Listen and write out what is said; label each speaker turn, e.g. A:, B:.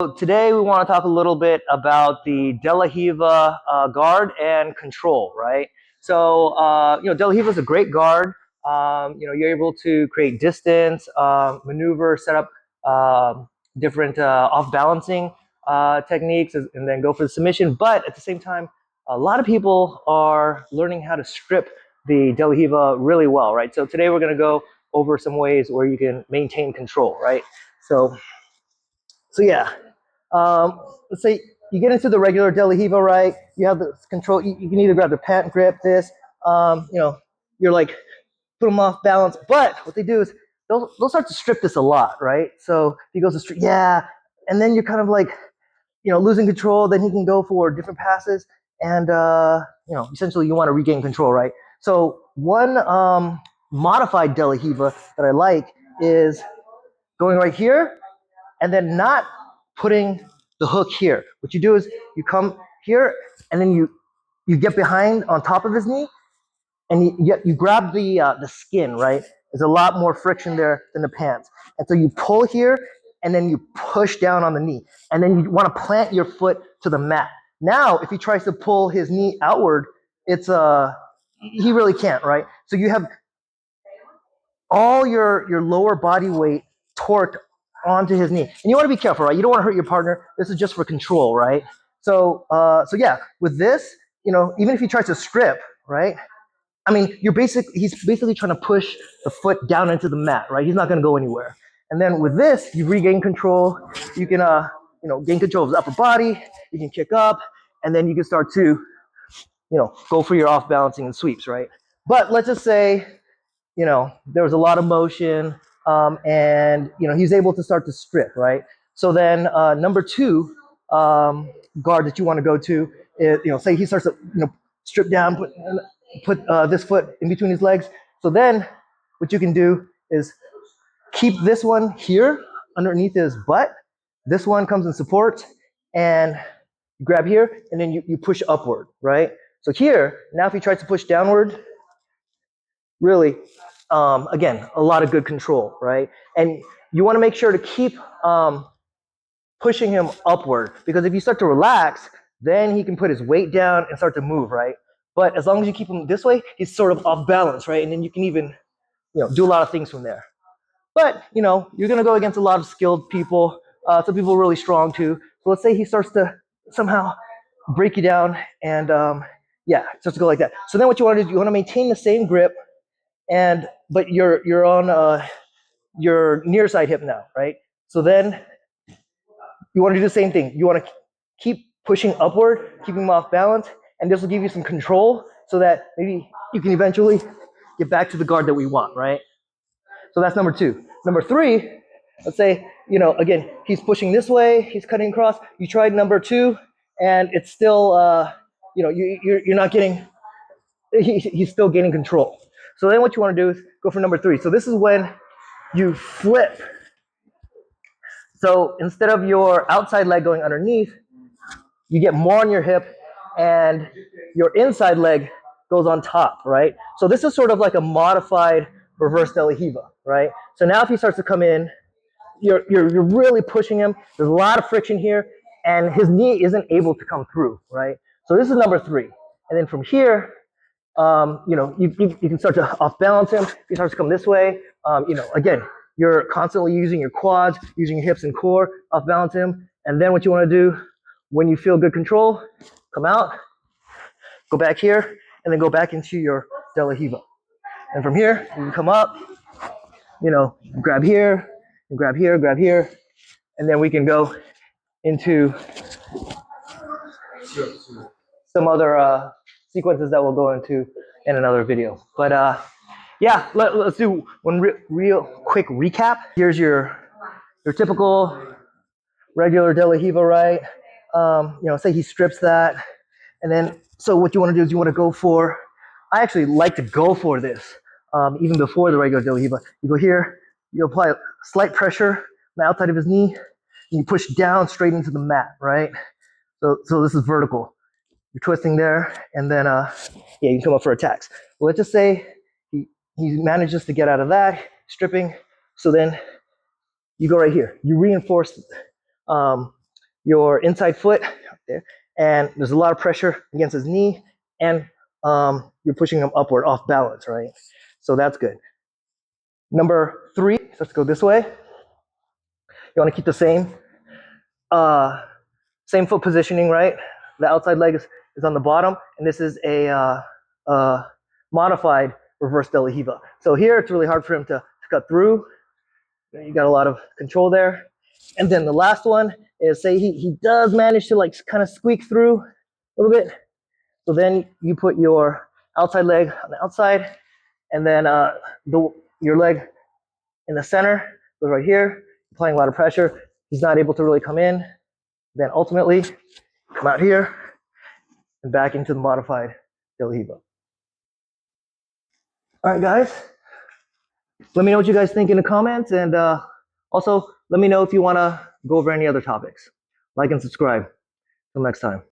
A: So today we want to talk a little bit about the De La Riva guard and control, right? So, De La Riva is a great guard. You're able to create distance, maneuver, set up different off-balancing techniques, and then go for the submission. But at the same time, a lot of people are learning how to strip the De La Riva really well, right? So today we're going to go over some ways where you can maintain control, right? So yeah, let's say you get into the regular De La Riva, right? You have the control. You can either grab the pant grip, this. You're like put them off balance. But what they do is they'll start to strip this a lot, right? So he goes to strip, yeah, and then you're kind of like losing control. Then he can go for different passes, and essentially you want to regain control, right? So one modified De La Riva that I like is going right here and then not putting the hook here. What you do is you come here and then you get behind on top of his knee and you grab the skin, right? There's a lot more friction there than the pants. And so you pull here and then you push down on the knee. And then you want to plant your foot to the mat. Now, if he tries to pull his knee outward, it's he really can't, right? So you have all your lower body weight torqued onto his knee. And you want to be careful, right? You don't want to hurt your partner. This is just for control, right? So yeah, with this, even if he tries to strip, right? I mean, he's basically trying to push the foot down into the mat, right? He's not going to go anywhere. And then with this, you regain control. You can, gain control of his upper body. You can kick up, and then you can start to, go for your off balancing and sweeps, right? But let's just say, there was a lot of motion, and he's able to start to strip, right? So then number two guard that you want to go to is, say he starts to strip down, put this foot in between his legs. So then what you can do is keep this one here underneath his butt. This one comes in support, and you grab here, and then you push upward, right? So here, now if he tries to push downward, really, again, a lot of good control, right? And you want to make sure to keep pushing him upward, because if you start to relax, then he can put his weight down and start to move, right? But as long as you keep him this way, he's sort of off balance, right? And then you can even, do a lot of things from there. But, you're going to go against a lot of skilled people. Some people are really strong too. So let's say he starts to somehow break you down and, yeah, it starts to go like that. So then what you want to do is you want to maintain the same grip, but you're on your near side hip now, right? So then you want to do the same thing. You want to keep pushing upward, keeping him off balance, and this will give you some control so that maybe you can eventually get back to the guard that we want, right? So that's number two. Number three, let's say, again, he's pushing this way, he's cutting across. You tried number two, and it's still, you're not getting, he's still gaining control. So then what you want to do is go for number three. So this is when you flip. So instead of your outside leg going underneath, you get more on your hip, and your inside leg goes on top, right? So this is sort of like a modified reverse De La Riva, right? So now if he starts to come in, you're really pushing him. There's a lot of friction here, and his knee isn't able to come through, right? So this is number three. And then from here, you can start to off balance him. He starts to come this way. Again, you're constantly using your quads, using your hips and core, off balance him. And then what you want to do when you feel good control, come out, go back here, and then go back into your De La Riva. And from here, you can come up, grab here, and grab here, and then we can go into some other sequences that we'll go into in another video. But yeah, let's do one real quick recap. Here's your typical regular De La Riva, right? Say he strips that, and then so what you want to do is you want to go for. I actually like to go for this even before the regular De La Riva. You go here, you apply slight pressure on the outside of his knee, and you push down straight into the mat, right? So this is vertical. You're twisting there, and then yeah, you can come up for attacks. Well, let's just say he manages to get out of that stripping. So then you go right here. You reinforce your inside foot there, and there's a lot of pressure against his knee, and you're pushing him upward off balance, right? So that's good. Number 3, let's go this way. You want to keep the same foot positioning, right? The outside leg is on the bottom, and this is a modified reverse De La Riva. So here it's really hard for him to cut through. You got a lot of control there. And then the last one is, say he does manage to like kind of squeak through a little bit. So then you put your outside leg on the outside, and then your leg in the center goes right here, applying a lot of pressure. He's not able to really come in. Then ultimately, come out here and back into the modified De La Riva. All right, guys. Let me know what you guys think in the comments, and also let me know if you want to go over any other topics. Like and subscribe. Till next time.